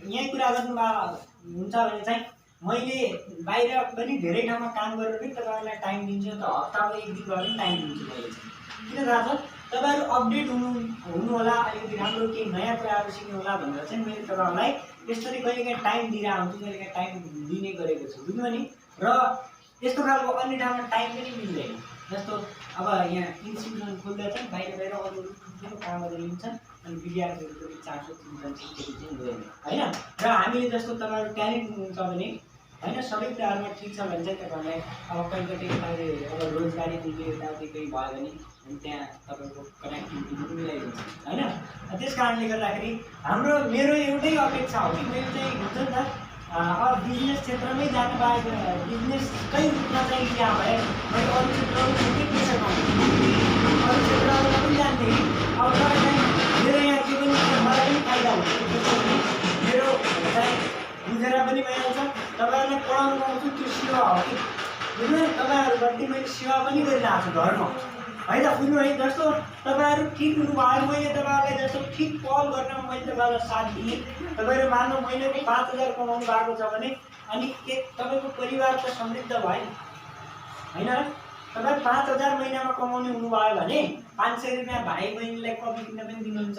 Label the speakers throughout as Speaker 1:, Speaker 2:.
Speaker 1: यही कुरा गर्नु हुन्छ भने चाहिँ मैले बाहिर पनि धेरै ठाउँमा काम गरेर पनि तपाईँहरूलाई टाइम दिन्छु त हप्ताको एक दिन पनि टाइम दिन्छु मैले चाहिँ किन थाहा छ तपाईँहरू अपडेट हुनु होला अलिकति राम्रो केही नयाँ कुराहरू सिक्नु होला भनेर चाहिँ मैले तपाईँहरूलाई यसरी कहिलेकाहीँ टाइम दिइरहेको हुन्छु कहिलेकाहीँ टाइम दिने गरेको छु बुझ्नु नि र यस्तो खालको अन्य ठाउँमा टाइम पनि मिल्दैन जस्तो अब यहाँ इन्स्टिट्युसन खोल्दा चाहिँ बाहिर अरू ठुल्ठुलो कामहरू लिन्छन् अनि विद्यार्थीहरूको पनि चासो दिन्छन् त्यो चाहिँ हुँदैन होइन र हामीले जस्तो तपाईँहरू ट्यालेन्ट हुनुहुन्छ भने होइन सबै कुराहरूमा ठिक छ भने चाहिँ तपाईँहरूलाई अब कहिले कतै अब रोजगारी दिने यताउति केही भयो भने अनि त्यहाँ तपाईँको कनेक्टिभिटी पनि मिलाइदिन्छ होइन त्यस कारणले गर्दाखेरि मेरो एउटै अपेक्षा हो कि मैले चाहिँ हुन्छ नि त अब बिजनेस क्षेत्रमै जानु पाएको बिजनेसकै रूपमा चाहिँ यहाँ भए मैले अरू क्षेत्रमा छुट्टै पैसा कमाउँछु अरू क्षेत्रहरूमा पनि जान्थेँ अब तर चाहिँ मेरो यहाँ के पनि मलाई पनि फाइदा हुन्छ मेरो चाहिँ बुझेर पनि भइहाल्छ तपाईँहरूलाई पढाउनु पाउँछु त्यो सेवा हो कि बुझ्नु तपाईँहरू कति मैले सेवा पनि गरिरहेको छु घरमा होइन बुझ्नु है जस्तो तपाईँहरू ठिक हुनुभयो मैले तपाईँहरूलाई जस्तो ठिक पहल गर्न मैले तपाईँहरूलाई साथ दिएँ तपाईँहरू मान्नु महिनाको 5,000 कमाउनु भएको छ भने अनि तपाईँको परिवार त समृद्ध भयो होइन तपाईँ 5,000 महिनामा कमाउने हुनुभयो भने 500 रुपियाँ भाइ बहिनीलाई कपी किन्न पनि दिनुहुन्छ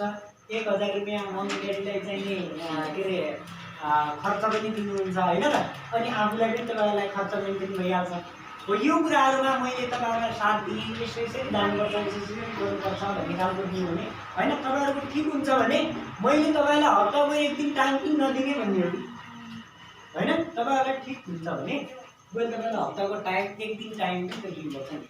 Speaker 1: 1,000 रुपियाँ मम्मी ड्याडीलाई चाहिने के अरे खर्च पनि दिनुहुन्छ होइन र अनि आफूलाई पनि तपाईँहरूलाई खर्च पनि भइहाल्छ हो यो कुराहरूमा मैले तपाईँहरूलाई साथ दिएँ यसरी जानुपर्छ यसरी गर्नुपर्छ भन्ने खालको दिएँ भने होइन तपाईँहरूको ठिक हुन्छ भने मैले तपाईँलाई हप्ताको एक दिन टाइम पनि नदिने भन्ने हो कि होइन तपाईँहरूलाई ठिक हुन्छ भने मैले तपाईँलाई हप्ताको टाइम एक दिन टाइम पनि त दिनुपर्छ नि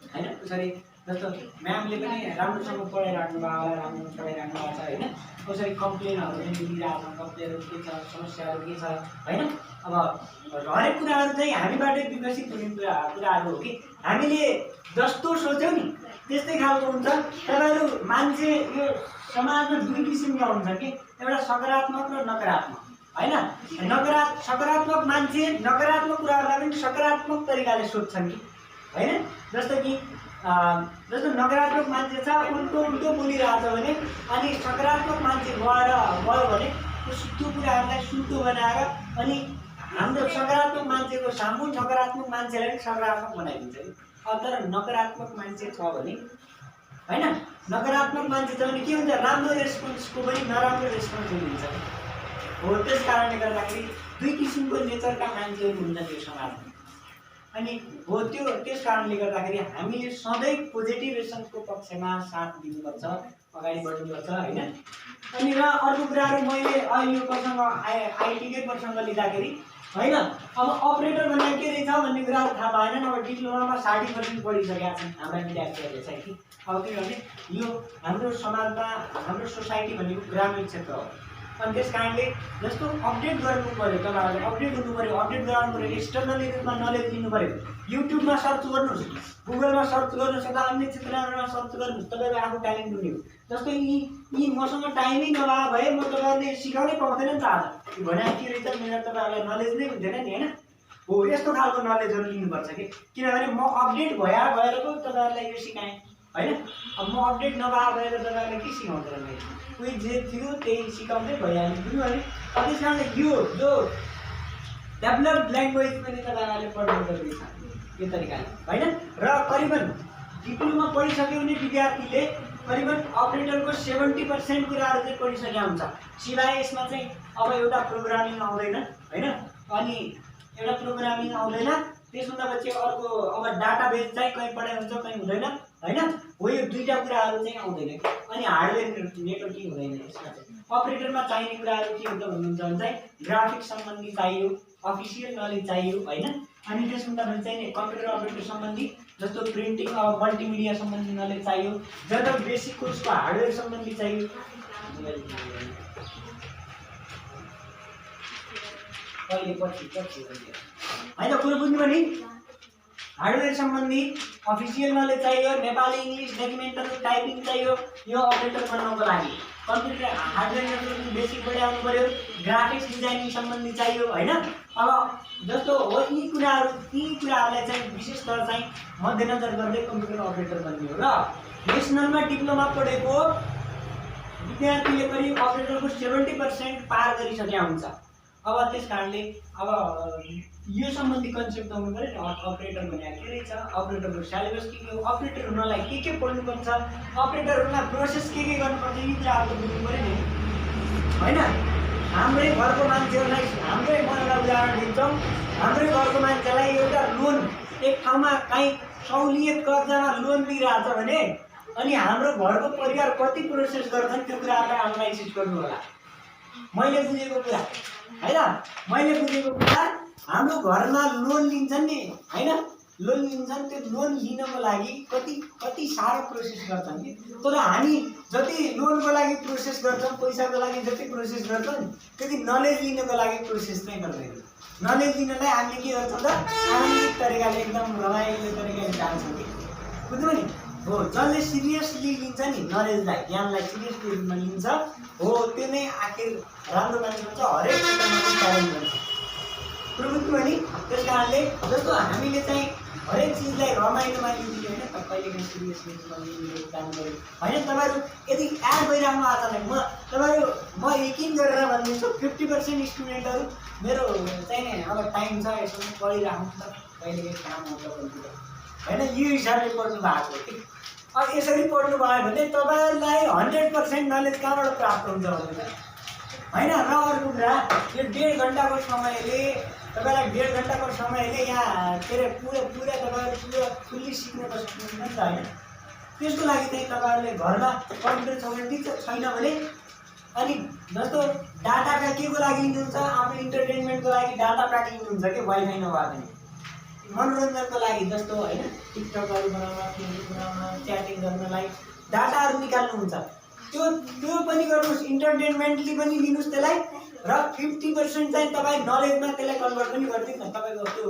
Speaker 1: होइन त्यसरी जस्तो म्यामले पनि राम्रोसँग पढाइराख्नु भयो होला राम्रो पढाइराख्नु भएको छ होइन कसरी कम्प्लेनहरू पनि दिइरहेको छ कम्प्लेनहरू के छ समस्याहरू के छ होइन अब हरेक कुराहरू चाहिँ हामीबाटै विकसित हुने कुराहरू हो कि हामीले जस्तो सोच्यौँ नि त्यस्तै खालको हुन्छ तपाईँहरू मान्छे यो समाजमा दुई किसिमका हुन्छन् कि एउटा सकारात्मक र नकारात्मक होइन सकारात्मक मान्छे नकारात्मक कुराहरूलाई पनि सकारात्मक तरिकाले सोध्छन् कि होइन जस्तो नकारात्मक मान्छे छ उल्टो बोलिरहेछ भने अनि सकारात्मक मान्छे गयो भने त्यो कुराहरूलाई सुल्टो बनाएर अनि हाम्रो सकारात्मक मान्छेको सामु नकारात्मक मान्छेलाई पनि सकारात्मक बनाइदिन्छ कि अब तर नकारात्मक मान्छे छ भने होइन नकारात्मक मान्छे छ भने के हुन्छ राम्रो रेस्पोन्सको पनि नराम्रो रेस्पोन्स हुन्छ हो त्यस कारणले गर्दाखेरि दुई किसिमको नेचरका मान्छेहरू हुन्छन् यो समाजमा अनि हो त्यस कारणले गर्दाखेरि हामीले सधैँ पोजिटिभेसनको पक्षमा साथ दिनुपर्छ अगाडि बढ्नुपर्छ होइन अनि र अर्को कुराहरू मैले यो प्रसङ्ग आइटीकै प्रसङ्ग लिँदाखेरि होइन अब अपरेटर भन्ने के रहेछ भन्ने कुराहरू थाहा भएन अब डिप्लोमामा 60% पढिसकेका छन् हाम्रा विद्यार्थीहरूले चाहिँ कि अब किनभने यो हाम्रो समाजमा हाम्रो सोसाइटी भनेको ग्रामीण क्षेत्र हो अनि त्यस कारणले जस्तो अपडेट गर्नु पऱ्यो तपाईँहरूले अपडेट हुनु पऱ्यो अपडेट गराउनु पऱ्यो एक्सटर्नल रूपमा नलेज दिनु पऱ्यो युट्युबमा सर्च गर्नुहोस् गुगलमा सर्च गर्नुहोस् अथवा अन्य क्षेत्रहरूमा सर्च गर्नुहोस् तपाईँको आफू ट्यालेन्ट हुने हो जस्तो यी मसँग टाइमै नभए भए म तपाईँहरूले सिकाउनै पाउँदैन नि त आज भने के रहेछ मेरो तपाईँहरूलाई नलेज नै हुँदैन नि होइन हो यस्तो खालको नलेजहरू लिनुपर्छ कि किनभने म अपडेट भएर पो तपाईँहरूलाई यो सिकाएँ होइन अब म अपडेट नभएर तपाईँहरूलाई के सिकाउँदैन मैले कोही जे थियो त्यही सिकाउँदै भइहाल्यो बुझ्नु भने त्यस कारणले यो जो डेभलप्ड ल्याङ्ग्वेज पनि तपाईँहरूले पढ्नु पर्दैछ यो तरिकाले होइन र करिबन डिप्लोमा पढिसक्यो भने विद्यार्थीले करिबन अपरेटरको 70% कुराहरू चाहिँ पढिसकेका हुन्छ सिवाय यसमा चाहिँ अब एउटा प्रोग्रामिङ आउँदैन होइन अनि एउटा प्रोग्रामिङ आउँदैन त्यसभन्दा पछि अर्को अब डाटाबेस चाहिँ कहीँ पढाइ हुन्छ कहीँ हुँदैन होइन हो यो दुईवटा कुराहरू चाहिँ आउँदैन अनि हार्डवेयर नेटवर्किङ हुँदैन यसमा चाहिँ अपरेटरमा चाहिने कुराहरू के हुन्छ भन्नुहुन्छ भने चाहिँ ग्राफिक्स सम्बन्धी चाहियो अफिसियल नलेज चाहियो होइन अनि त्यसभन्दा पछि चाहिँ कम्प्युटर अपरेटर सम्बन्धी जस्तो प्रिन्टिङ अब मल्टिमिडिया सम्बन्धी नलेज चाहियो जब बेसिक कोर्सको हार्डवेयर सम्बन्धी चाहियो अहिले पछि होइन कुरो बुझ्नु भने हार्डवेयर सम्बन्धी अफिसियल नलेज चाहियो नेपाली इङ्ग्लिस डकुमेन्टहरू टाइपिङ चाहियो यो अपरेटर बनाउनको लागि कम्प्युटर हार्डवेयर नेटवर्किङ बेसिकबाट आउनु पर्यो ग्राफिक्स डिजाइनिङ सम्बन्धी चाहियो होइन अब जस्तो हो यी कुराहरूलाई चाहिँ विशेषतः चाहिँ मध्यनजर गर्दै कम्प्युटर अपरेटर बन्ने हो र नेसनलमा डिप्लोमा पढेको विद्यार्थीले करिब अपरेटरको 70% पार गरिसकेका हुन्छ। अब त्यस कारणले अब यो सम्बन्धी कन्सेप्ट आउनु पर्यो नि, अपरेटर भने के रहेछ, अपरेटरको सिलेबस के हो, अपरेटर हुनलाई के पढ्नुपर्छ, अपरेटर हुन प्रोसेस के गर्नुपर्छ, यी कुराहरू बुझ्नु पर्यो नि हैन। हाम्रै घरको मान्छेहरूलाई हाम्रै मलाई उदाहरण दिन्छौँ, हाम्रै घरको मान्छेलाई एउटा लोन एक ठाउँमा काहीँ सहुलियत कर्जामा लोन दिइरहेछ भने अनि हाम्रो घरको परिवार कति प्रोसेस गर्छन् त्यो कुराहरूलाई एनालाइसिस गर्नु होला। मैले बुझेको कुरा हैन, मैले बुझेको कुरा हाम्रो घरमा लोन लिन्छन् नि हैन, लोन लिन्छन्, त्यो लोन लिनको लागि कति साह्रो प्रोसेस गर्छन् कि। तर हामी जति लोनको लागि प्रोसेस गर्छौँ, पैसाको लागि जति प्रोसेस गर्छौँ त्यति नलेज लिनको लागि प्रोसेस नै गर्दैन। नलेज लिनलाई हामीले के गर्छौँ त आनन्दित तरिकाले एकदम रमाइलो तरिकाले जान्छौँ कि, बुझ्नु नि हो। जसले सिरियसली लिन्छ नि नलेजलाई, ज्ञानलाई सिरियसली लिन्छ हो, त्यो नै आखिर राम्रो मान्छे हुन्छ, हरेक क्षेत्रमा ट्यालेन्ट हुन्छ, बुझ्नु नि। त्यस कारणले जस्तो हामीले चाहिँ हरेक चिजलाई रमाइलोमा लिँदियो होइन, कहिले काहीँ सिरियसली काम गऱ्यो होइन। तपाईँहरू यदि एड भइरहनु आजलाई म यकिन गरेर भनिदिन्छु 50% स्टुडेन्टहरू मेरो चाहिँ नि अब टाइम छ यसो पढिराख्नु त, कहिले काहीँ काम आउँछ कम्प्युटर होइन, यो हिसाबले पढ्नु भएको हो कि। अब यसरी पढ्नु भयो भने तपाईँहरूलाई 100% नलेज कहाँबाट प्राप्त हुन्छ होइन। र अर्को कुरा यो 1.5 घन्टाको समयले तपाईँलाई 1.5 घन्टाको समयले यहाँ के अरे पुरा तपाईँहरू फुल्ली सिक्न त सक्नुहुन्छ नि त होइन। त्यसको लागि चाहिँ तपाईँहरूले घरमा कम्प्युटर छैन भने अनि जस्तो डाटा प्याक के को लागि लिनुहुन्छ, आफ्नो इन्टरटेनमेन्टको लागि डाटा प्याक लिनुहुन्छ कि वाइफाई नभए पनि, मनोरञ्जनको लागि जस्तो होइन टिकटकहरू बनाउन, फिल्म बनाउन, च्याटिङ गर्नलाई डाटाहरू निकाल्नुहुन्छ, त्यो पनि गर्नुहोस्, इन्टरटेनमेन्टली पनि लिनुहोस् त्यसलाई। र 50% चाहिँ तपाईँ नलेजमा त्यसलाई कन्भर्ट पनि गरिदिनु न। तपाईँको त्यो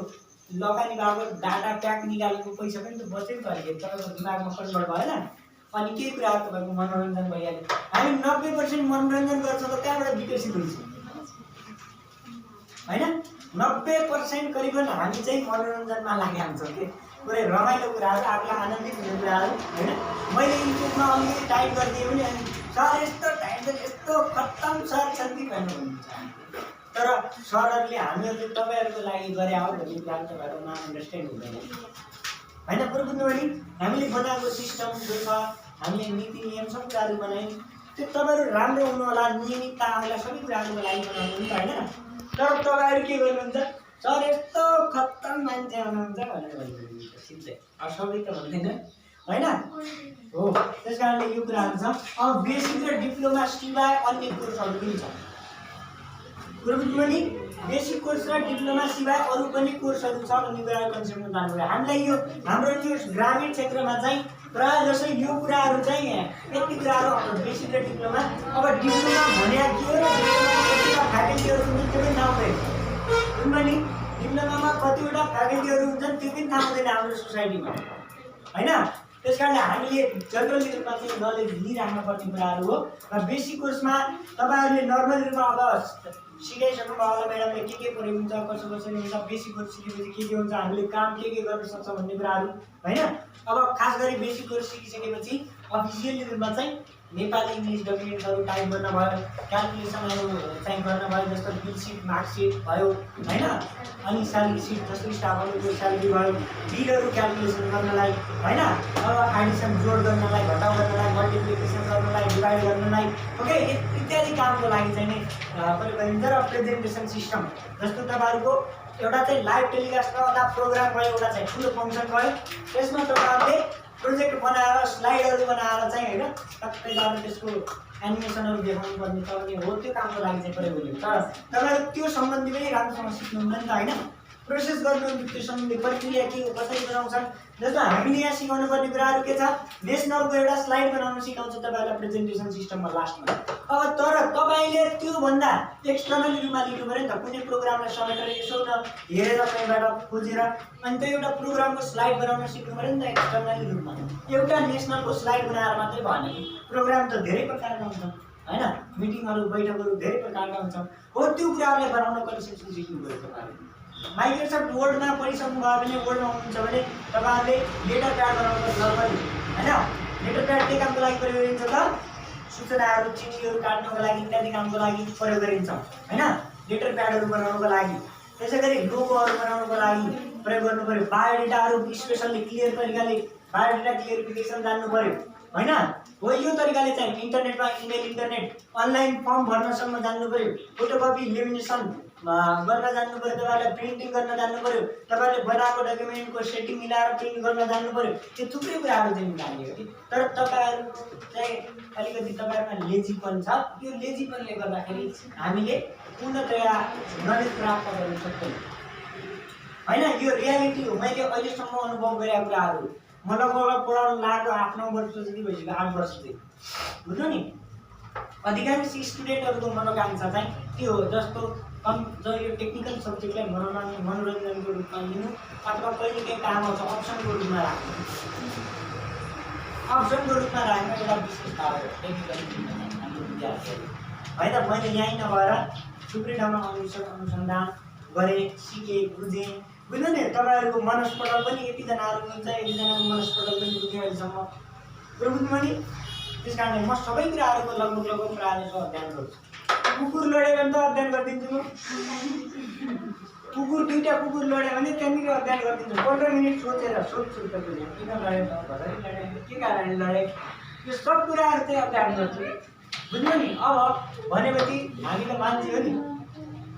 Speaker 1: लगानी भएको डाटा प्याक निकालेको पैसा पनि त बच्यो नि त, अहिले तपाईँको दिमागमा कन्भर्ट भएन, अनि केही कुराहरू तपाईँको मनोरञ्जन भइहाल्यो। हामी 90% मनोरञ्जन गर्छौँ त कहाँबाट विकसित हुन्छ होइन। 90% करिबन हामी चाहिँ मनोरञ्जनमा लागेका हुन्छौँ कि, पुरै रमाइलो कुराहरू, आफूलाई आनन्दित हुने कुराहरू होइन। मैले युट्युबमा अलिकति टाइप गरिदिएँ भने अनि सर यस्तो टाइप यस्तो खत्तम सर छन् कि भन्नुहुन्छ, तर सरहरूले हामीहरूले तपाईँहरूको लागि गरे हो भन्ने कुरा तपाईँहरूमा अन्डरस्ट्यान्ड हुँदैन होइन। बरु बुझ्नु भने हामीले बनाएको सिस्टम जो छ, हामीले नीति नियम सब कुराहरू बनायौँ, त्यो तपाईँहरू राम्रो हुनु होला, नियमितता आउला, सबै कुराहरूको लागि बनाउनु नि त होइन। तर तपाईँहरू के गर्नुहुन्छ, सर यस्तो खत्तम मान्छे हुनुहुन्छ भनेर भन्नुहुन्छ, सिधै अब सबै त भन्दैन होइन हो। त्यस कारणले यो कुराहरू छ। अब बेसिक र डिप्लोमा सिवाय अन्य कोर्सहरू पनि छ, बुझ्नु नि। बेसिक कोर्स र डिप्लोमा सिवाय अरू पनि कोर्सहरू छ भन्ने कुराहरू कन्सेप्टमा जानु पर्यो। हामीलाई यो हाम्रो यो ग्रामीण क्षेत्रमा चाहिँ प्रायः जसै यो कुराहरू चाहिँ यति कुराहरू बेसिक र डिप्लोमा। अब डिप्लोमा भने के हो र डिप्लोमामा कतिवटा फ्याकल्टीहरू हुन्छन् त्यो पनि थाहा हुँदैन, बुझ्नु नि। डिप्लोमामा कतिवटा फ्याकल्टीहरू हुन्छन् त्यो पनि थाहा हुँदैन हाम्रो सोसाइटीमा होइन। त्यस कारणले हामीले जनरली रूपमा चाहिँ नलेज लिइराख्नु पर्ने कुराहरू हो। र बेसिक कोर्समा तपाईँहरूले नर्मली रूपमा अब सिकाइसक्नु भयो होला म्याडमले के प्रयोग हुन्छ, कसरी हुन्छ, बेसिक कोर्स सिकेपछि के हुन्छ, हामीले काम के गर्न सक्छ भन्ने कुराहरू होइन। अब खास गरी बेसिक कोर्स सिकिसकेपछि अफिसियली रूपमा चाहिँ नेपाली इङ्ग्लिस डकुमेन्ट्सहरू टाइप गर्न भयो, क्यालकुलेसनहरू चाहिँ गर्न भयो, जस्तो बिल सिट मार्कसिट भयो होइन, अनि स्यालेरी सिट जस्तो स्टाफहरूको स्यालेरी भयो, बिलहरू क्यालकुलेसन गर्नलाई होइन, अब एडिसन जोड गर्नलाई, घटाउ गर्नलाई, मल्टिप्लिकेसन गर्नलाई, डिभाइड गर्नलाई ओके इत्यादि कामको लागि चाहिँ नै प्रयोग गरिन्छ। र प्रेजेन्टेसन सिस्टम जस्तो तपाईँहरूको एउटा चाहिँ लाइभ टेलिकास्ट र अथवा प्रोग्राम भयो, एउटा चाहिँ ठुलो फङ्सन भयो, त्यसमा तपाईँहरूले प्रोजेक्ट बनाएर स्लाइडहरू बनाएर चाहिँ होइन टक्कै गरेर त्यसको एनिमेसनहरू देखाउनु पर्ने छ भने हो, त्यो कामको लागि चाहिँ प्रयोग गरिन्छ। तर तपाईँहरू त्यो सम्बन्धी पनि राम्रोसँग सिक्नुहुन्न नि त होइन, प्रोसेस गर्नु त्यो सम्बन्धी प्रक्रिया के हो, कसरी बनाउँछन्। जस्तो हामीले यहाँ सिकाउनु पर्ने कुराहरू के छ, नेसनलको एउटा स्लाइड बनाउन सिकाउँछ तपाईँहरूलाई प्रेजेन्टेसन सिस्टममा लास्टमा। अब तर तपाईँले त्योभन्दा एक्सटर्नली रूपमा लिनु पऱ्यो नि त, कुनै प्रोग्रामलाई समेटेर यसो न हेरेर कहीँबाट खोजेर अनि त्यो एउटा प्रोग्रामको स्लाइड बनाउन सिक्नु पऱ्यो नि त एक्सटर्नली रूपमा। एउटा नेसनलको स्लाइड बनाएर मात्रै भएन कि, प्रोग्राम त धेरै प्रकारका हुन्छन् होइन, मिटिङहरू बैठकहरू धेरै प्रकारका हुन्छन् हो, त्यो कुराहरूलाई बनाउन कन्सेप्ट सिक्नु पऱ्यो तपाईँहरूले। माइक्रोसफ्ट वर्डमा पढिसक्नु भयो भने, वर्डमा हुनुहुन्छ भने तपाईँहरूले लेटर प्याड बनाउनु पर्छ नर्मली होइन। लेटर प्याड के कामको लागि प्रयोग गरिन्छ त, सूचनाहरू चिठीहरू काट्नको लागि इत्यादि कामको लागि प्रयोग गरिन्छ हैन। लेटर प्याडहरू बनाउनको लागि, त्यसै गरी लोगोहरू बनाउनको लागि प्रयोग गर्नु पर्यो। बायोडेटाहरू स्पेसल्ली क्लियर तरिकाले बायोडेटा क्लियरिफिकेसन जान्नु पर्यो हैन। हो यो तरिकाले चाहिँ इन्टरनेटमा इमेल इन्टरनेट अनलाइन फर्म भर्नसम्म जान्नु पर्यो। फोटोकपी लेमिनेसन गर्न जान्नु पर्यो, तपाईहरुले प्रिन्टिङ गर्न जान्नु पर्यो, तपाईहरुले बनाएको डकुमेन्टको सेटिङ मिलाएर प्रिन्ट गर्न जान्नु पर्यो। त्यो थुप्रै कुराहरू चाहिँ मिलाउने हो कि। तर तपाईहरुको चाहिँ अलिकति तपाईहरुमा लेजीपन छ। यो लेजीपनले गर्दाखेरि हामीले पूर्णतया नलेज प्राप्त गर्न सक्दैनौँ हैन। यो रियालिटी हो। मैले अहिलेसम्म अनुभव गरेका कुराहरू म लगभग पढाउन लागेको 8-9 वर्ष जति भइसक्यो, 8 वर्ष चाहिँ बुझ्नु नि। अधिकांश स्टुडेन्टहरुको मनोकांक्षा चाहिँ त्यो हो, जस्तो जो यो टेक्निकल सब्जेक्टलाई मनोरञ्जनको रूपमा लिनु अथवा कहिले केही काम आउँछ अप्सनको रूपमा राख्नु। अप्सनको रूपमा राख्नु एउटा विशेषता हो टेक्निकल हाम्रो विद्यार्थीहरू है त। मैले यहीँ नभएर थुप्रै ठाउँमा अनुसन्धान गरेँ, सिकेँ, बुझेँ। बुझ्नु नि, तपाईँहरूको मनस्पटल पनि यतिजनाहरू हुनुहुन्छ, यतिजनाको मनस्पटल पनि बुझेँ अहिलेसम्म। कुरो बुझ्नु नि। त्यस कारणले म सबै कुराहरूको लगभग प्रायः अध्ययन गर्छु। कुकुर लड्यो भने त अध्ययन गरिदिन्छु म। कुकुर दुईटा कुकुर लड्यो भने त्यहाँनिर अध्ययन गरिदिन्छु। 15 मिनट सोचेर सोध्छु त किन लड्यो त, कसरी लड्यो, के कारणले लड्यो, यो सब कुराहरू चाहिँ अध्ययन गर्छु। बुझ्नु नि। अब भनेपछि हामी त मान्छे हो नि।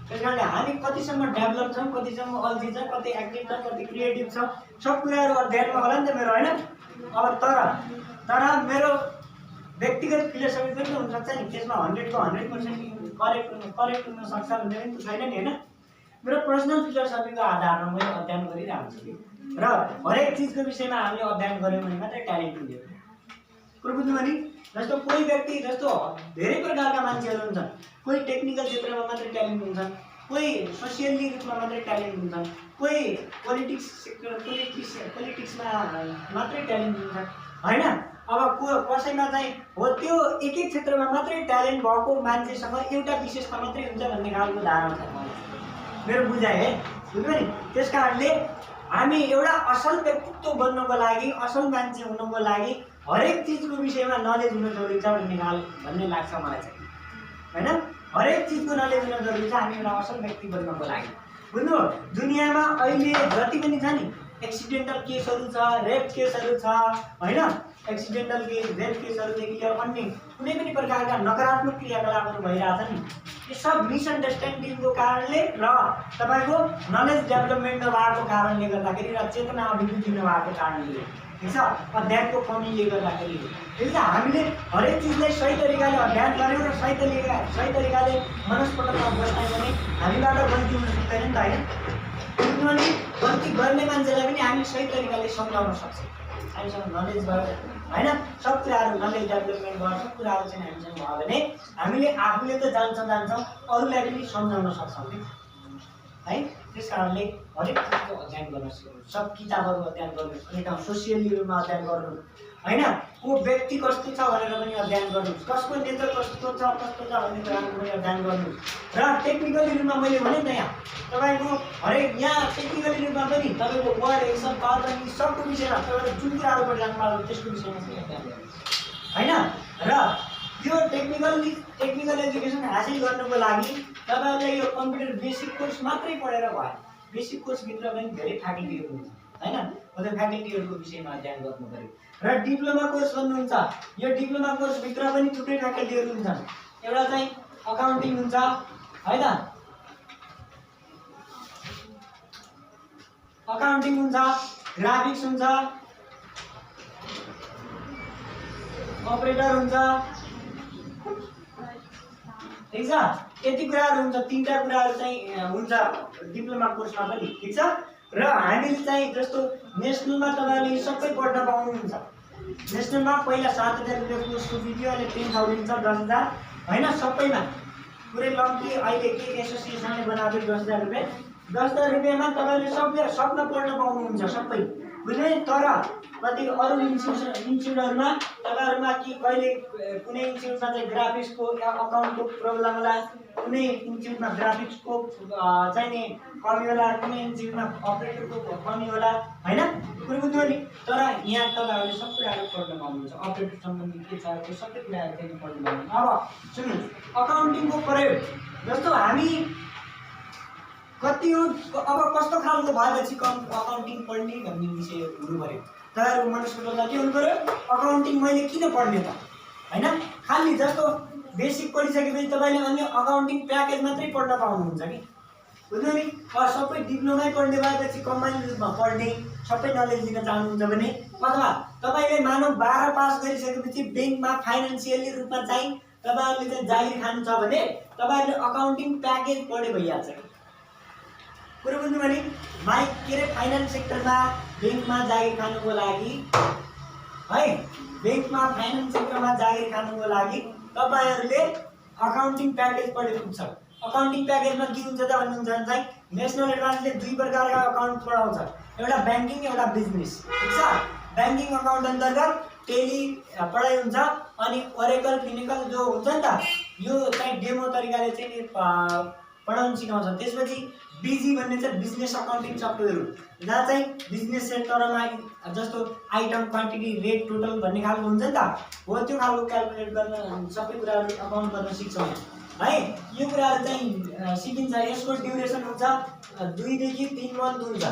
Speaker 1: त्यस कारणले हामी कतिसम्म डेभलप छौँ, कतिसम्म अल्झी छ, कति एक्टिभ छ, कति क्रिएटिभ छ, सब कुराहरू अध्ययनमा होला नि त मेरो हैन। अब तर मेरो व्यक्तिगत फिलोसफी पनि हुनसक्छ नि, त्यसमा 100 को 100% करेक्ट हुन सक्छ भन्ने पनि छैन नि हैन। मेरो पर्सनल फिलोसफीको आधारमा मैले अध्ययन गरिरहेको छु र हरेक चिजको विषयमा हामीले अध्ययन गऱ्यौँ भने मात्रै ट्यालेन्ट हुन्छ। कुरो बुझ्नु भने जस्तो कोही व्यक्ति जस्तो धेरै प्रकारका मान्छेहरू हुन्छन्। कोही टेक्निकल क्षेत्रमा मात्रै ट्यालेन्ट हुन्छन्, कोही सोसियली रूपमा मात्रै ट्यालेन्ट हुन्छन्, कोही पोलिटिक्समा मात्रै ट्यालेन्ट हुन्छन् हैन। अब कसैमा चाहिँ हो त्यो एक क्षेत्रमा मात्रै ट्यालेन्ट भएको मान्छेसँग एउटा विशेषता मात्रै हुन्छ भन्ने खालको धारणा छ मेरो बुझाइ है। बुझ्नु नि। त्यस कारणले हामी एउटा असल व्यक्तित्व बन्नको लागि, असल मान्छे हुनको लागि हरेक चिजको विषयमा नलेज हुन जरुरी छ भन्ने लाग्छ मलाई चाहिँ हैन। हरेक चिजको नलेज हुन जरुरी छ हामी एउटा असल व्यक्ति बन्नको लागि। बुझ्नु, दुनियाँमा अहिले जति पनि छ नि एक्सिडेन्टल केसहरू छ, रेप केसहरू छ हैन। एक्सिडेन्टल केस, रेप केसहरूदेखि लिएर अन्य कुनै पनि प्रकारका नकारात्मक क्रियाकलापहरू भइरहेछन् नि, यो सब मिसअन्डरस्ट्यान्डिङको कारणले र तपाईको नलेज डेभलपमेन्ट नभएको कारणले गर्दाखेरि र चेतना अभिवृद्धि नभएको कारणले, ठीक छ, अध्ययनको कमीले गर्दाखेरि। त्यही त हामीले हरेक चिजलाई सही तरिकाले अध्ययन गर्यौँ र सही तरिकाले मनस्पटलमा बस्यौँ भने हामीबाट गल्ती हुन सक्दैन नि त हैन। किनभने गल्ती गर्ने मान्छेलाई पनि हामी सही तरिकाले सम्झाउन सक्छौँ। हामीसँग नलेज भयो हैन, सब कुराहरू नलेज डेभलपमेन्ट भयो, सब कुराहरू चाहिँ हामीसँग भयो भने हामीले आफूले त जान्छौँ अरूलाई पनि सम्झाउन सक्छौँ नि है। त्यस कारणले हरेक चिजको अध्ययन गर्न सिक्नु, सब किताबहरू अध्ययन गर्नु, कुनै ठाउँ सोसियली रूपमा अध्ययन गर्नु हैन। को व्यक्ति कस्तो छ भनेर पनि अध्ययन गर्नु, कसको नेचर कस्तो छ भन्ने कुराहरू पनि अध्ययन गर्नु। र टेक्निकली रूपमा मैले भने त यहाँ तपाईको हरेक यहाँ टेक्निकली रूपमा पनि तपाईको वर्ड, एक्सेल, पावर यी सबको विषयमा तपाईले जुन कुराहरूबाट जान्नुभएको त्यसको विषयमा चाहिँ अध्ययन गर्नु हैन। र यो टेक्निकल एजुकेसन हासिल गर्नको लागि तपाईहरुले यो कम्प्युटर बेसिक कोर्स मात्रै पढेर भएन। बेसिक कोर्सभित्र पनि धेरै फ्याकल्टीहरू हुन्छ हैन। त्यो फ्याकल्टीहरूको विषयमा अध्ययन गर्नु पर्यो। र डिप्लोमा कोर्स भन्नुहुन्छ, यो डिप्लोमा कोर्सभित्र पनि थुप्रै फ्याकल्टीहरू हुन्छन्। एउटा चाहिँ अकाउन्टिङ हुन्छ हैन, अकाउन्टिङ हुन्छ, ग्राफिक्स हुन्छ, अपरेटर हुन्छ, ठीक छ। यति कुराहरू हुन्छ, 3टा कुराहरू चाहिँ हुन्छ डिप्लोमा कोर्समा पनि, ठीक छ। र हामीले चाहिँ जस्तो नेसनलमा तपाईले सबै पढ्न पाउनुहुन्छ। नेसनलमा पहिला 7,000 रुपैयाँ कोर्सको फी थियो, अहिले 10,000 छ, 10,000 हैन। सबैमा पुरै लम्की अहिले के एसोसिएसनले बनाएको 10,000 रुपैयाँ। 10,000 रुपैयाँमा तपाईले सबै पढ्न पाउनुहुन्छ सबै बुझ्नु है। तर कति अरू इन्स्टिट्युटहरुमा तपाईहरुमा कि कहिले कुनै इन्स्टिट्युटमा चाहिँ ग्राफिक्सको या अकाउन्टको प्रब्लम होला, कुनै इन्स्टिट्युटमा ग्राफिक्सको चाहिँ नि कमी होला, कुनै इन्स्टिट्युटमा अपरेटरको कमी होला हैन, कुरो बुझ्नु नि। तर यहाँ तपाईहरुले सब कुराहरु पढ्न पाउनुहुन्छ, अपरेटर सम्बन्धी के छ त्यो सबै कुराहरु चाहिँ पढ्न पाउनुहुन्छ। अब सुन्नु, अकाउन्टिङको प्रयोग जस्तो हामी कति हो, अब कस्तो खालको भएपछि अकाउन्टिङ पढ्ने भन्ने विषय हुनु पर्यो। तपाईहरुको मनस्थितिमा के हुनु पर्यो, अकाउन्टिङ मैले किन पढ्ने त हैन। खाली जस्तो बेसिक पढिसकेपछि तपाईले अन्य अकाउन्टिङ प्याकेज मात्रै पढ्न पाउनुहुन्छ कि, बुझ्नु नि। सबै डिप्लोमै पढ्ने भएपछि कम्बाइन्ड रूपमा पढ्ने सबै नलेज लिन चाहनुहुन्छ भने, अथवा तपाईले मानव 12 पास गरिसकेपछि ब्याङ्कमा फाइनान्सियली रूपमा चाहिँ तपाईहरुले चाहिँ जागिर खानु छ भने तपाईहरुले अकाउन्टिङ प्याकेज पढे भइहाल्छ। कुरो बुझ्नु भने के रे फाइनान्स सेक्टरमा ब्याङ्कमा जागिर खानुको लागि है, ब्याङ्कमा फाइनान्स सेक्टरमा जागिर खानुको लागि तपाईहरुले अकाउन्टिङ प्याकेज पढे हुन्छ। अकाउन्टिङ प्याकेजमा के हुन्छ त भन्नुहुन्छ भने चाहिँ नेशनल एडभान्सले दुई प्रकारका अकाउन्ट पढाउँछ, एउटा ब्याङ्किङ एउटा बिजनेस, ठीक छ। ब्याङ्किङ अकाउन्ट अन्तर्गत टेली पढाइ हुन्छ, अनि ओरेकल फिनिकल जो हुन्छ नि त यो चाहिँ डेमो तरिकाले चाहिँ पढाउन सिकाउँछ। त्यसपछि बीजी भन्ने चाहिँ बिजनेस अकाउन्टिङ सफ्टवेयर हो, जहाँ चाहिँ बिजनेस सेक्टरमा जस्तो आइटम क्वान्टिटी रेट टोटल भन्ने खालको हुन्छ नि त, हो त्यो खालको क्याल्कुलेट गर्न सबै कुराहरू अकाउन्ट गर्न सिक्छौँ है। यो कुराहरू चाहिँ सिकिन्छ। यसको ड्युरेसन हुन्छ 2 देखि 3 मन्थ हुन्छ,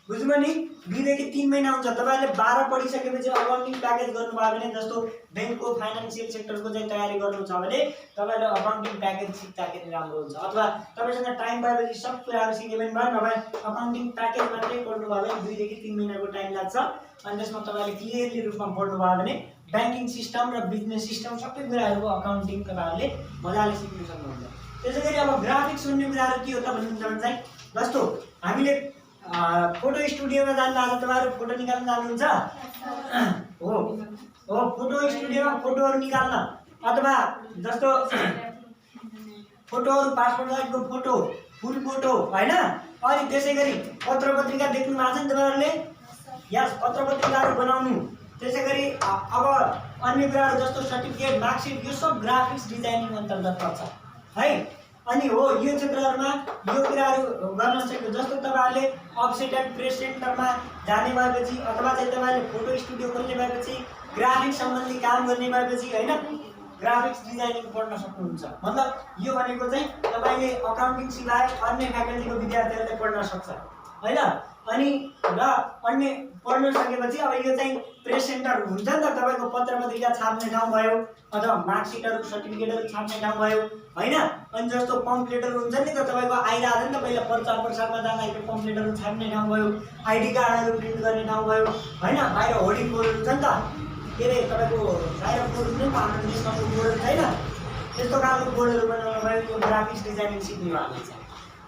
Speaker 1: बुझ्नु नि, 2 देखि 3 महिना हुन्छ। तपाईहरुले 12 पढिसकेपछि अकाउन्टिङ प्याकेज गर्नुभयो भने, जस्तो ब्याङ्कको फाइनान्सियल सेक्टरको चाहिँ तयारी गर्नु छ भने तपाईले अकाउन्टिङ प्याकेज सिक्दाखेरि राम्रो हुन्छ। अथवा तपाईसँग टाइम भएपछि सब कुराहरू सिके पनि भयो, नभए अकाउन्टिङ प्याकेज मात्रै पढ्नुभयो भने 2 देखि 3 महिनाको टाइम लाग्छ। अनि त्यसमा तपाईले क्लियरली रूपमा पढ्नुभयो भने ब्याङ्किङ सिस्टम र बिजनेस सिस्टम सबै कुराहरूको अकाउन्टिङ तपाईहरुले मजाले सिक्न सक्नुहुन्छ। त्यसैगरी अब ग्राफिक्स भन्ने कुराहरू के हो त भन्नुहुन्छ भने चाहिँ, जस्तो हामीले फोटो स्टुडियोमा जानु आज तपाईहरु फोटो निकाल्न जानुहुन्छ हो, फोटो स्टुडियोमा फोटोहरु निकाल्न, अथवा जस्तो फोटोहरु पासपोर्ट साइजको फोटो, फुल फोटो हैन। अनि त्यसैगरी पत्र पत्रिका देख्नु भएको छ नि तपाईहरुले, यस पत्र पत्रिकाहरु बनाउनु। त्यसैगरी अब अन्य कुराहरु जस्तो सर्टिफिकेट, मार्कसिट, यो सब ग्राफिक्स डिजाइनिङ अन्तर्गत पर्छ है। अनि हो यो क्षेत्रहरुमा यो कुराहरु गर्न सक्यो। जस्तो तपाईहरुले अफसेट एन्ड प्रेस सेन्टरमा जाने भएपछि, अथवा चाहिँ तपाईहरुले फोटो स्टुडियो खोल्ने भएपछि, ग्राफिक्स सम्बन्धी काम गर्ने भएपछि हैन, ग्राफिक्स डिजाइनिङ पढ्न सक्नुहुन्छ। मतलब यो भनेको चाहिँ तपाईले अकाउन्टिङ सिवाय अन्य फ्याकल्टीको विद्यार्थीहरुले पढ्न सक्छ हैन। अनि र अन्य पढ्न सकेपछि अब यो चाहिँ प्रेस सेन्टर हुन्छ नि त, तपाईको पत्र पत्रिका छाप्ने ठाउँ भयो, अथवा मार्कसिटहरु सर्टिफिकेटहरु छाप्ने ठाउँ भयो हैन। अनि जस्तो पम्पलेटहरु हुन्छ नि त, तपाईको आइराछ नि त पहिला प्रचार प्रसारमा जाँदा त्यो पम्पलेटहरु छाप्ने ठाउँ भयो, आइडी कार्डहरु प्रिन्ट गर्ने ठाउँ भयो हैन। बाहिर होर्डिङ बोर्ड हुन्छ नि त, के रे तपाईको बाहिर बोर्ड हुन्छ नि त, हाम्रो देशमा बोर्ड छैन, त्यस्तो खालको बोर्डहरु बनाउनु भयो, त्यो ग्राफिक्स डिजाइनिङ सिक्नु भएको छ।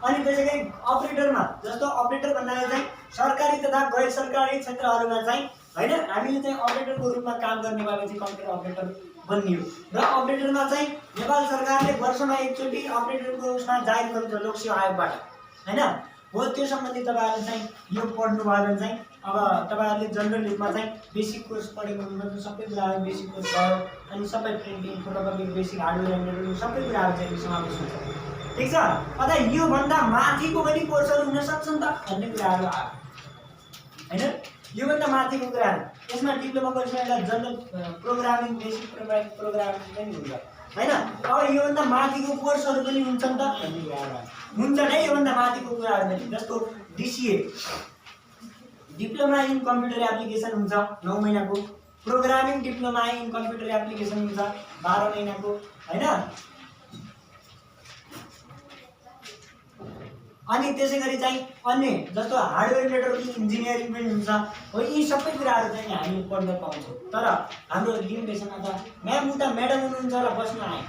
Speaker 1: अनि त्यसैगरी अपरेटरमा, जस्तो अपरेटर भन्नाले चाहिँ सरकारी तथा गैर सरकारी क्षेत्रहरुमा चाहिँ हैन, हामीले चाहिँ अपरेटरको रूपमा काम गर्ने भएपछि कम्प्युटर अपरेटर बन्नियो। र अपरेटरमा चाहिँ नेपाल सरकारले वर्षमा एकचोटि अपरेटरको उसमा जारी गर्छ लोकसेवा आयोगबाट हैन। हो त्यो सम्बन्धी तपाईहरुले चाहिँ यो पढ्नु भयो भने चाहिँ अब तपाईहरुले जनरल रूपमा चाहिँ बेसिक कोर्स पढेको हुनुहुन्छ, सबै कुराहरु बेसिक कोर्स भयो। अनि सबै printing, photocopy, basic hardware and सबै कुराहरु चाहिँ समावेश हुन्छ, ठीक छ। अझ यो भन्दा माथिको पनि कोर्सहरु हुन सक्छन् त भन्ने कुराहरु आयो हैन। यो भन्दा माथिको कुराहरु यसमा डिप्लोमा कोर्समा एउटा जनरल प्रोग्रामिङ, बेसिक प्रोग्रामिङ पनि हुन्छ हैन। अब यो भन्दा माथिको कोर्सहरु पनि हुन्छन् त भन्ने कुराहरु हुन्छ नै। यो भन्दा माथिको कुराहरु पनि जस्तो DCA, diploma in computer application हुन्छ 9 महिनाको, programming diploma in computer application हुन्छ 12 महिनाको हैन। अनि त्यसैगरी चाहिँ अन्य जस्तो हार्डवेयर नेटवर्किङ इन्जिनियरिङ पनि हुन्छ हो। यी सबै कुराहरु चाहिँ हामीले पढ्न पाउँछौँ। तर हाम्रो लिमिटेसन अथवा म्याम उता म्याडम हुनुहुन्छ र बस्न आए,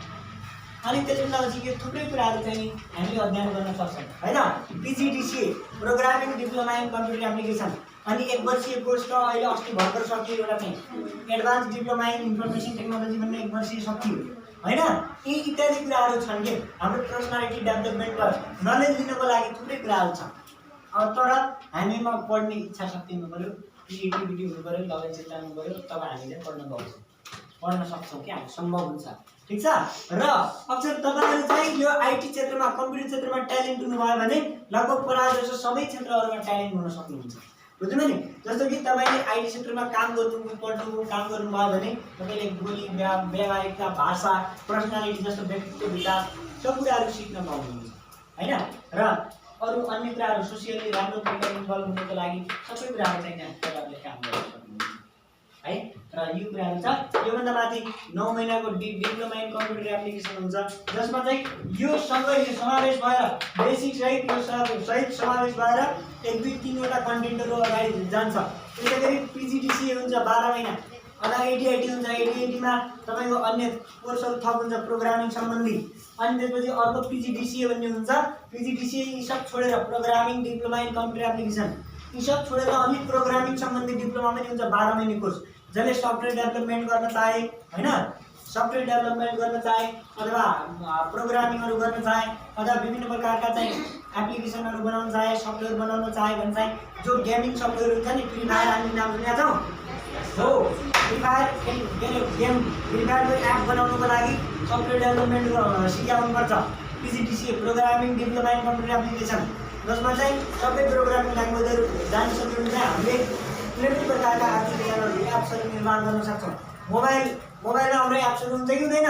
Speaker 1: अनि त्यसपछि यो थुप्रै कुराहरु चाहिँ हामीले अध्ययन गर्न सक्छौँ हैन। PGDCA, programming diploma in computer application, अनि 1 वर्षीय कोर्स त अहिले अस्ति भर्खर सकियो, एउटा चाहिँ advance diploma in information technology भन्ने 1 वर्षीय सकियो हैन। यी इत्यादि कुराहरु छन् के हाम्रो पर्सनालिटी डेभलपमेन्टमा नलेज लिनको लागि थुप्रै कुराहरु छ तर हामीमा पढ्ने इच्छा शक्ति हुनु पऱ्यो, क्रिएटिभिटी हुनु पऱ्यो, लगनशीलता हुनु पऱ्यो, तब हामीले पढ्न सक्छौँ कि हामी सम्भव हुन्छ। ठिक छ। र अक्षर तपाईहरु चाहिँ यो आईटी क्षेत्रमा कम्प्युटर क्षेत्रमा ट्यालेन्ट हुनुभयो भने लगभग प्राय जसो सबै क्षेत्रहरुमा ट्यालेन्ट हुन सक्नुहुन्छ। बुझ्नु नि? जस्तो कि तपाईले आईटी क्षेत्रमा काम गर्नुभयो भने तपाईले बोली व्यावहारिकता, भाषा, पर्सनालिटी जस्तो व्यक्तित्व विकास सब कुराहरु सिक्न पाउनुहुन्छ हैन। र अरु अन्य कुराहरु सोसियली राम्रो तरिकाले इन्भल्भ हुनको लागि सबै कुराहरु चाहिँ तपाईले काम गर्न सक्नुहुन्छ है। र यो कुराहरु छ। योभन्दा माथि 9 महिनाको डिप्लोमा इन कम्प्युटर एप्लिकेसन हुन्छ, जसमा चाहिँ यो सँगै समावेश भएर बेसिक सहित समावेश भएर 1 2 3 वटा कन्टेन्टहरु अगाडि जान्छ। त्यसैगरी पीजीडीसीए हुन्छ 12 महिना, अनि एडीआईटी हुन्छ। एडीआईटीमा तपाईको अन्य कोर्सहरु थप हुन्छ प्रोग्रामिङ सम्बन्धी। अनि त्यसपछि अर्को पीजीडीसीए भन्ने हुन्छ। पीजीडीसीए यी सब छोडेर programming diploma in computer application यी सब छोडेर अनि प्रोग्रामिङ सम्बन्धी डिप्लोमा पनि हुन्छ 12 महिने कोर्स। जसले सफ्टवेयर डेभलपमेन्ट गर्न चाहे हैन, सफ्टवेयर डेभलपमेन्ट गर्न चाहे अथवा प्रोग्रामिङहरु गर्न चाहे अथवा विभिन्न प्रकारका चाहिँ एप्लिकेसनहरु बनाउन चाहे, सफ्टवेयर बनाउन चाहे भने चाहिँ जो गेमिङ सफ्टवेयर हुन्छ नि, फ्री फायर हामीले नाम सुनेका छौं हो। फ्री फायर को एप बनाउनको लागि सफ्टवेयर डेभलपमेन्ट सिकाउनु पर्छ। PGDCA programming diploma in computer application, जसमा चाहिँ सबै प्रोग्रामिङ ल्याङ्ग्वेजहरु जानिसक्यो भने चाहिँ हामीले कुनै प्रकारका एप्लिकेसनहरु एप्सहरु निर्माण गर्न सक्छौं। मोबाइलमा हाम्रो एप्सहरु हुन्छ कि हुँदैन?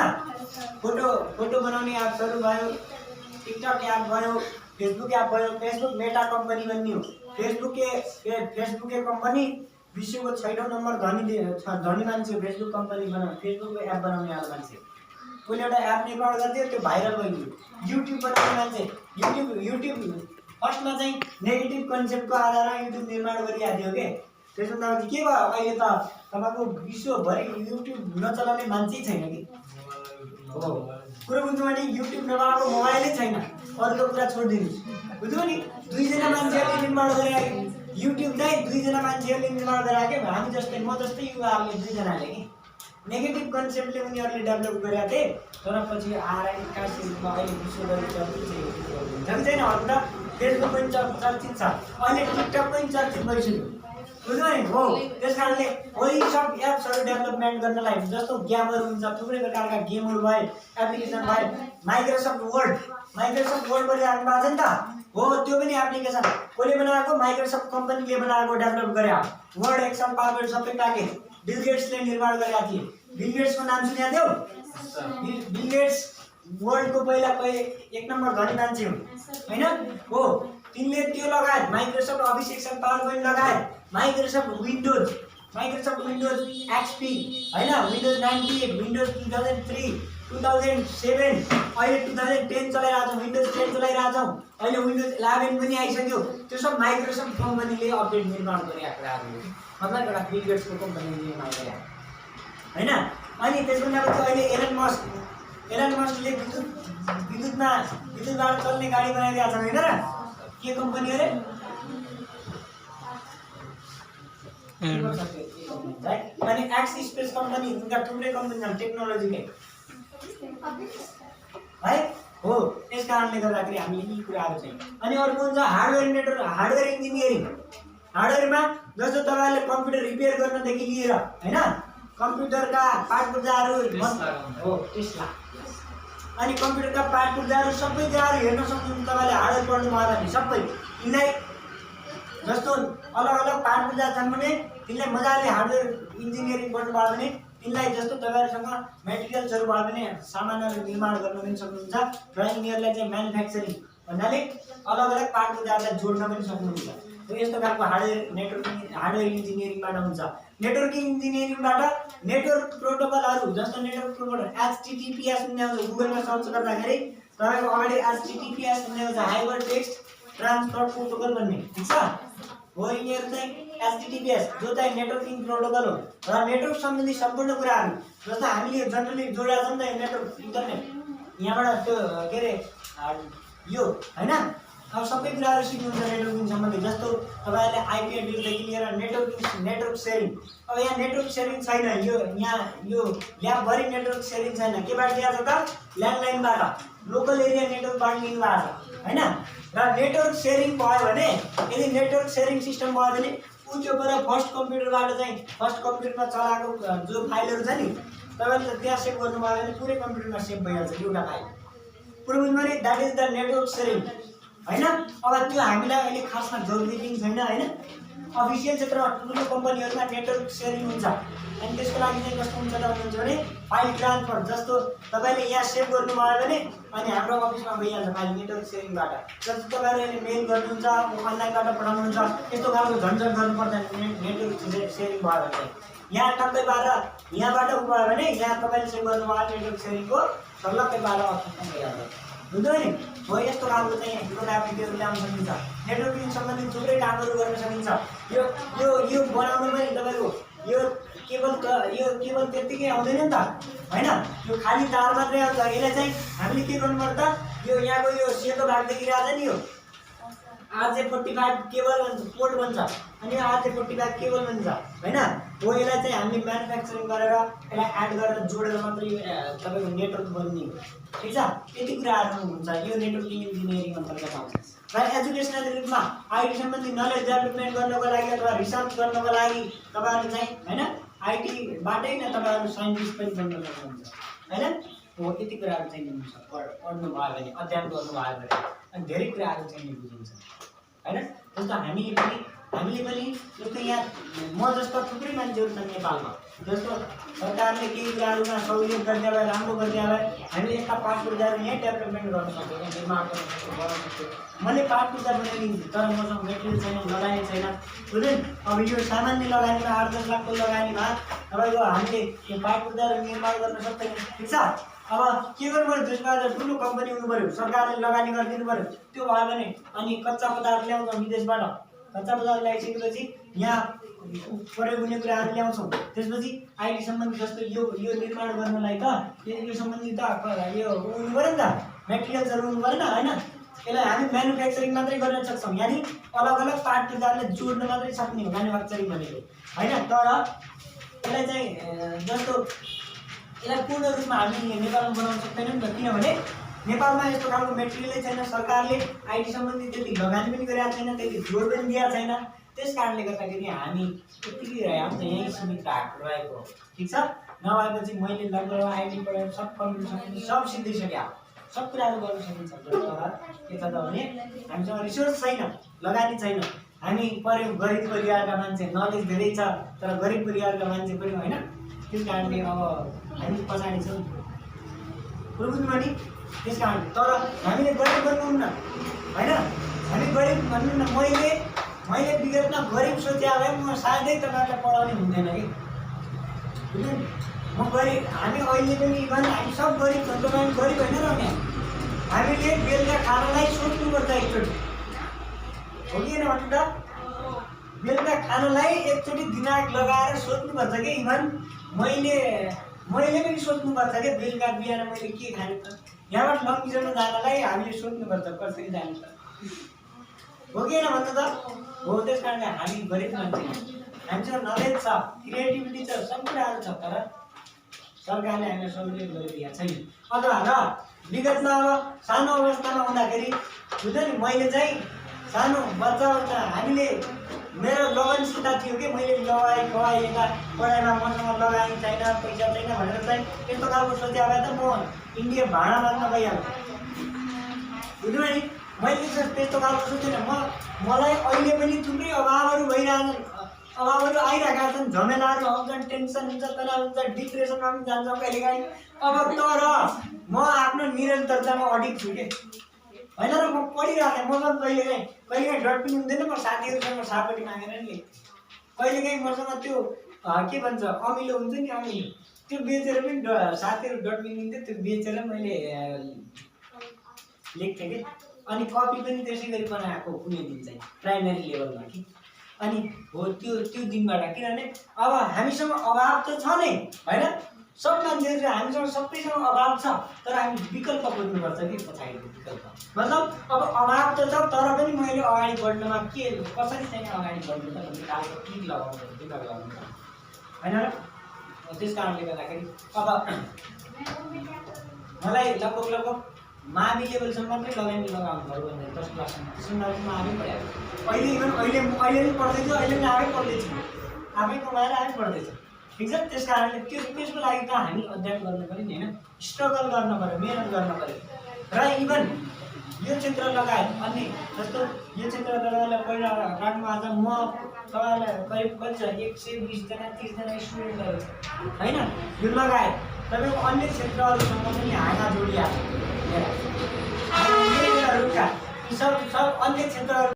Speaker 1: फोटो बनाउने एप्सहरु भयो, टिकटक एप भयो, फेसबुक एप भयो। फेसबुक मेटा कम्पनी भन्ने हो। फेसबुक कम्पनी विश्वको 6औं नम्बर धनी मान्छे हो। फेसबुक कम्पनी फेसबुक एप बनाउने वाला मान्छे। उसले एउटा एप निर्माण गरिदियो, त्यो भाइरल भइदियो। युट्युब बनाउने मान्छे, युट्युब फर्स्टमा चाहिँ नेगेटिभ कन्सेप्टको आधारमा युट्युब निर्माण गरिहाल्यो के। त्यसभन्दा अघि के भयो? अहिले त तपाईको विश्वभरि युट्युब नचलाउने मान्छे छैन कि हो। कुरो बुझ्नु भने युट्युब नभएको मोबाइलै छैन। अरूको कुरा छोडिदिनुस्। बुझ्नु नि? 2 जना मान्छेहरूले निर्माण गरे युट्युब चाहिँ 2 जना मान्छेहरूले निर्माण गराके। हामी जस्तै म जस्तै युवाहरूले 2 जनाले कि नेगेटिभ कन्सेप्टले उनीहरूले डेभलप गरेका थिए। तर पछि आएर एक्कासी रूपमा अहिले विश्वभरि चर्चित छ युट्युब हुन्छ कि छैन? अन्त फेसबुक पनि चर्चित छ, अहिले टिकटक पनि चर्चित भइसक्यो। बुझ्नु नि? हो। त्यसकारणले वही सब एप्सहरु डेभलपमेन्ट गर्नलाई जस्तो गेमहरु हुन्छ, थुप्रै प्रकारका गेमहरु भए, एप्लिकेसन भए। माइक्रोसफ्ट वर्ड परिराख्नु भएको छ नि त हो। त्यो पनि एप्लिकेसन कसले बनाएको? माइक्रोसफ्ट कम्पनीले बनाएको, डेभलप गरे। वर्ड, एक्सेल, पावरपोइन्ट सबै प्याकेज बिल गेट्सले निर्माण गरेका थिए। बिल गेट्सको नाम सुनेका थियौ? बिल गेट्स वर्ल्डको पहिला 1 नम्बर धनी मान्छे हो हैन हो। तिनले त्यो लगायत माइक्रोसफ्ट अफिस, एक्सेल, पावरपोइन्ट लगायत माइक्रोसफ्ट विन्डोज एक्सपी हैन, विन्डोज 98, विन्डोज 2003, 2007, अहिले 2010 चलाइरहेको छौँ, विन्डोज 10 चलाइरहेको छौँ। अहिले विन्डोज 11 पनि आइसक्यो। त्यो सब माइक्रोसफ्ट कम्पनीले अपडेट निर्माण गरेका कुराहरू हो। मतलब एउटा बिल गेट्सको कम्पनीले निर्माण गरे हैन। अनि त्यसभन्दा पछि अहिले एलन मस्कले विद्युतबाट चल्ने गाडी बनाइदिएको छ हैन र? के कम्पनी अरे? अनि एक्स स्पेस कम्पनी, उनका थुप्रै कम्पनी छन् टेक्नोलोजीकै है हो। त्यस कारणले गर्दाखेरि हामीले यी कुराहरू चाहिँ। अनि अर्को हुन्छ हार्डवेयर इन्जिनियरिङ। हार्डवेयरमा जस्तो तपाईहरुले कम्प्युटर रिपेयर गर्नदेखि लिएर हैन, कम्प्युटरका पार्ट पुर्जाहरू हो टेस्ला। अनि कम्प्युटरका पार्ट पुर्जाहरू सबै कुराहरू हेर्न सक्नुहुन्छ तपाईले हार्डवेयर पढ्नु भयो भने। सबै यिनलाई जस्तो अलग-अलग पार्ट पुर्जा छन् भने तिनलाई मजाले हार्डवेयर इन्जिनियरिङ गर्नु भयो भने तिनलाई जस्तो तपाईहरुसँग मटेरियल्सहरु भयो भने सामानहरु निर्माण गर्न पनि सक्नुहुन्छ। र यिनीहरुलाई चाहिँ म्यानुफ्याक्चरिङ भन्नाले अलग-अलग पार्ट पुर्जाहरूलाई जोड्न पनि सक्नुहुन्छ। र यस्तो खालको हार्डवेयर इन्जिनियरिङबाट हुन्छ। नेटवर्किङ इन्जिनियरिङबाट नेटवर्क प्रोटोकलहरु जस्तो नेटवर्क प्रोटोकल HTTPS भन्ने आउँछ। गुगलमा सर्च गर्दाखेरि तपाईको अगाडि HTTPS भन्ने आउँछ, हाइपर टेक्स्ट ट्रान्सफर प्रोटोकल भन्ने। ठीक छ हो। यिनीहरु चाहिँ HTTPS जो चाहिँ नेटवर्किङ प्रोटोकल हो। र नेटवर्क सम्बन्धी सम्पूर्ण कुराहरु जस्तो हामीले जनरली जोडेका छौं नि त नेटवर्क इन्टरनेट, यहाँबाट त्यो के रे यो हैन। अब सबै कुराहरु सिक्नुहुन्छ नेटवर्किङ सम्बन्धी। जस्तो तपाईहरुले आईपी एड्रेसदेखि लिएर नेटवर्क सेयरिङ। अब यहाँ नेटवर्क सेयरिङ छैन, यो यहाँ यो ल्याब भरि नेटवर्क सेयरिङ छैन। केबाट ल्याएको छ त? ल्यान्डलाइनबाट, लोकल एरिया नेटवर्कबाट लिनु भएको छ। हैन। र नेटवर्क सेयरिङ भयो भने यदि नेटवर्क सेयरिङ सिस्टम भयो भने उ त्यो पर फर्स्ट कम्प्युटरबाट चाहिँ फर्स्ट कम्प्युटरमा चलाएको जो फाइलहरू छ नि तपाईले त्यहाँ सेभ गर्नुभयो भने पुरै कम्प्युटरमा सेभ भइहाल्छ एउटा फाइल। पुरो बुझ्नु नि that is the network sharing हैन। अब त्यो हामीलाई अहिले खासमा जरुरी पनि छैन हैन। अफिसियल क्षेत्रमा ठुलो कम्पनीहरुमा नेटवर्क सेयरिङ हुन्छ अनि त्यसको लागि चाहिँ कस्तो हुन्छ त भन्नुहुन्छ भने फाइल ट्रान्सफर जस्तो तपाईले यहाँ सेभ गर्नुभयो भने अनि हाम्रो अफिसमा गइहाल्छ फाइल नेटवर्क सेयरिङबाट। जस्तो तपाईहरुले मेल गर्नुहुन्छ अनलाइनबाट पठाउनुहुन्छ त्यस्तो खालको झन्झट गर्नु पर्दैन नेटवर्क सेयरिङ भयो भने। यहाँ टक्कै बाह्र यहाँबाट उभ्यो भने यहाँ तपाईले सेभ गर्नुभयो नेटवर्क सेयरिङको सल्लक्कै बाह्र अफिसमा गइहाल्छ। हुन्छ नि हो यस्तो खालको चाहिँ प्रोग्रामिङहरू ल्याउन सकिन्छ। नेटवर्किङ सम्बन्धित थुप्रै कामहरू गर्न सकिन्छ। यो यो यो बनाउनु पनि तपाईको यो केवल त्यतिकै आउँदैन नि त हैन। यो खाली तार मात्रै आउँछ। यसलाई चाहिँ हामीले के गर्नुपर्छ त यो यहाँको यो सेतो भाग देखिरहेको छ नि यो RJ45 केबल पोर्ट भन्छ अनि RJ45 केबल भन्छ हैन। हो यसलाई चाहिँ हामीले म्यानुफ्याक्चरिङ गरेर यसलाई एड गरेर जोडेर मात्रै तपाईको नेटवर्क बन्ने हो। ठीक छ यति कुराहरु हुन्छ यो नेटवर्किङ इन्जिनियरिङ अन्तर्गत आउँछ। र एजुकेसनल रूपमा आईटी सम्बन्धी नलेज डेभलपमेन्ट गर्नको लागि अथवा रिसर्च गर्नको लागि तपाईहरु चाहिँ हैन आईटी बाटै नै तपाईहरु साइन्टिस्ट पनि बन्न सक्नुहुन्छ हैन। हो यति कुराहरु चाहिँ हुन्छ पढ्नु भयो भने अध्ययन गर्नु भयो भने अनि धेरै कुराहरु चाहिँ बुझिन्छ हैन। जस्तो हामीले पनि जस्तो यहाँ म जस्तो थुप्रै मान्छेहरु छन् नेपालमा जस्तो सरकारले केही कुराहरुमा सहुलियत गर्ने भए राम्रो गर्ने भए हामीले यस्ता पाठ पूर्जाहरु यहाँ डेभलपमेन्ट गर्न सक्छौं निर्माण गर्न सक्छौं। मैले पाठ पूर्जा बनाइदिन्छु तर मसँग मेटेरियल छैन लगानी छैन बुझ्नु। अब यो सामान्य लगानीमा 8-10 लाखको लगानीमा तपाईको हामीले यो पाठ पूर्जाहरु निर्माण गर्न सक्दैन। ठीक छ अब के गर्नु पर्यो त्यसमा ठुलो कम्पनी हुनु पर्यो सरकारले लगानी गरिदिनु पर्यो। त्यो भयो भने अनि कच्चा पदार्थ ल्याउँछौं विदेशबाट कच्चा पदार्थ ल्याइसकेपछि यहाँ प्रयोग हुने कुराहरु ल्याउँछौं। त्यसपछि आईटी सम्बन्धी जस्तो यो निर्माण गर्नलाई त यो सम्बन्धी त यो हुनु पर्यो नि त मेटेरियल्सहरु हुनु पर्यो हैन। यसलाई हामी म्यानुफ्याक्चरिङ मात्रै गर्न सक्छौं यानी अलग अलग पार्ट पूर्जाले जोड्न मात्रै सक्ने हो म्यानुफ्याक्चरिङ भनेको हैन। तर यसलाई चाहिँ जस्तो यसलाई पूर्ण रूपमा हामी नेपालमा बनाउन सक्दैनौं नि त किनभने नेपालमा यस्तो खालको मेटेरियलै छैन। सरकारले आईटी सम्बन्धी त्यति लगानी पनि गरेको छैन त्यति जोड पनि दिएको छैन। त्यसकारणले गर्दाखेरि हामी यतिकै हाम्रो यही सीमित रहेको हो। ठीक छ नभएपछि मैले लगभग आईटी पढाएर सब कम्प्युटर सब सिद्धिसक्यो सब कुराहरु गर्न सकिन्छ। तर के छ त भने हामीसँग रिसोर्स छैन लगानी छैन। हामी पर्यो गरिब परिवारका मान्छे नलेज धेरै छ तर गरिब परिवारका मान्छे पनि हैन। त्यस कारणले अब हामी पछाडी छौं बुझ्नु नि। त्यस कारण तर हामीले गरिब बन्नुहुन्न हैन। हामी गरिब भन्नु न मैले विगतमा गरिब सोचे भए म सायदै तपाईहरुलाई पढाउने हुँदैन कि बुझ्नु। म गरिब हामी अहिले पनि इभन हामी सब गरिब छौं तपाईहरु गरिब हैन र नि हामीले बेलुका खानालाई सोच्नुपर्छ एकचोटि हो कि हैन भन्नु त। बेलुका खानालाई एकचोटि दिमाग लगाएर सोच्नुपर्छ कि इभन मैले पनि सोच्नुपर्छ के बेलुका बिहान मैले के खाने त। यहाँबाट लङ्गिजन जानलाई हामीले सोच्नुपर्छ कसरी जाने त हो कि हैन भन्नु त। हो त्यसकारणले हामी गरिब मान्छे हामीसँग नलेज छ क्रिएटिभिटी छ सब कुराहरु छ तर सरकारले हामीलाई सहुलियत गरिदिएको छैन। अथवा र विगतमा अब सानो अवस्थामा हुँदाखेरि हुन्छ नि मैले चाहिँ सानो बच्चा हामीले मेरो लगनशीलता थियो कि मैले लगाएँ यता पढाइमा मसँग लगानी छैन पैसा छैन भनेर चाहिँ यस्तो खालको सोचे भए त म इन्डिया भाडा माग्न गइहाल्थेँ बुझ्नु नि। मैले त्यस्तो खालको सोचेन मलाई अहिले पनि थुप्रै अभावहरू आइरहेका छन् झमेलाहरू आउँछन् टेन्सन हुन्छ तनाव हुन्छ डिप्रेसनमा पनि जान्छ कहिलेकाहीँ। अब तर म आफ्नो निरन्तरतामा अडिक छु के हैन र म पढिरहेको थिएँ। मसँग कहिलेकाहीँ डट पनि हुँदैन म साथीहरूसँग सापटी मागेर नि लेख्थेँ। कहिलेकाहीँ मसँग त्यो के भन्छ अमिलो हुन्छ नि अमिलो त्यो बेचेर पनि साथीहरू डट पनि दिन्थ्यो त्यो बेचेर मैले लेख्थेँ कि। अनि कपी पनि त्यसै गरी बनाएको कुनै दिन चाहिँ प्राइमेरी लेभलमा कि। अनि हो त्यो दिनबाट किनभने अब हामीसँग अभाव त छ नै हैन सब मान्छेहरु हामीसँग सबैसँग अभाव छ तर हामी विकल्प खोज्नुपर्छ कि पछाडि विकल्प मतलब अब अभाव त छ तर पनि मैले अगाडि बढ्नमा के कसरी चाहिँ अगाडि बढ्नु त भन्ने खालको किक लगाउनु दिमाग लगाउनु हैन र। त्यसकारणले गर्दाखेरि अब मलाई लगभग मावि लेभलसम्म मात्रै लगाउनु पऱ्यो भनेर 10 क्लाससम्म त्यसमा आफै पढायो। अहिले पनि पढ्दैछु, अहिले पनि आफै पढ्दैछु, आफै कमाएर आफै पढ्दैछु। ठिक छ, त्यस कारणले त्यसको लागि त हामी अध्ययन गर्नु पऱ्यो नि, होइन, स्ट्रगल गर्नु पऱ्यो, मेहनत गर्नु पऱ्यो। र इभन यो क्षेत्र लगायत अन्य जस्तो यो क्षेत्र लगायतलाई पहिला राख्नु आज म तपाईँलाई करिब कति छ 120 जना 30 जना स्टुडेन्टहरू छ, होइन, यो लगायत तपाईँको अन्य क्षेत्रहरूसँग पनि हाँगा जोडिया सब अन्य क्षेत्रहरू